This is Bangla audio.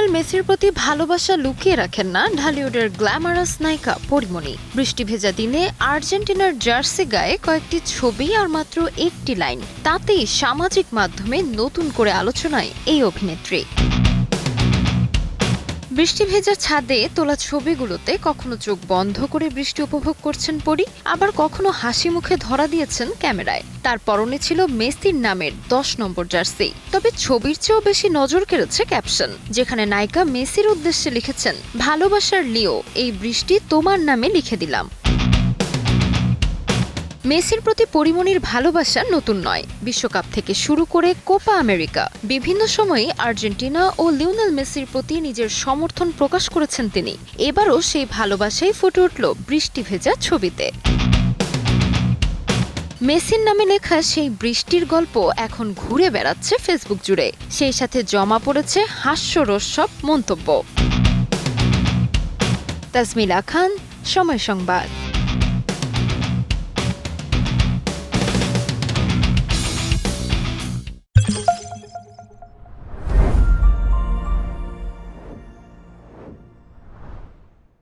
লিওনেল মেসির প্রতি ভালোবাসা লুকিয়ে রাখেন না ঢালিউডের গ্ল্যামারাস নায়িকা পরিমণি। বৃষ্টি ভেজা দিনে আর্জেন্টিনার জার্সি গায়ে কয়েকটি ছবি আর মাত্র একটি লাইন, তাতেই সামাজিক মাধ্যমে নতুন করে আলোচনায় এই অভিনেত্রী। বৃষ্টি ভেজা ছাদে তোলা ছবিগুলোতে কখনো চোখ বন্ধ করে বৃষ্টি উপভোগ করছেন পরি, আবার কখনো হাসি মুখে ধরা দিয়েছেন ক্যামেরায়। তার পরনে ছিল মেসির নামের 10 নম্বর জার্সি। তবে ছবির চেয়েও বেশি নজর কেড়েছে ক্যাপশন, যেখানে নায়িকা মেসির উদ্দেশ্যে লিখেছেন, ভালোবাসার লিও, এই বৃষ্টি তোমার নামে লিখে দিলাম। মেসির প্রতি পরিমণির ভালোবাসা নতুন নয়। বিশ্বকাপ থেকে শুরু করে কোপা আমেরিকা, বিভিন্ন সময়ে আর্জেন্টিনা ও লিওনেল মেসির প্রতি নিজের সমর্থন প্রকাশ করেছেন তিনি। এবারও সেই ভালোবাসাই ফুটে উঠল বৃষ্টি ভেজা ছবিতে। মেসির নামে লেখা সেই বৃষ্টির গল্প এখন ঘুরে বেড়াচ্ছে ফেসবুক জুড়ে। সেই সাথে জমা পড়েছে হাস্যরস সব মন্তব্য। তাসমিলা খান, সময় সংবাদ।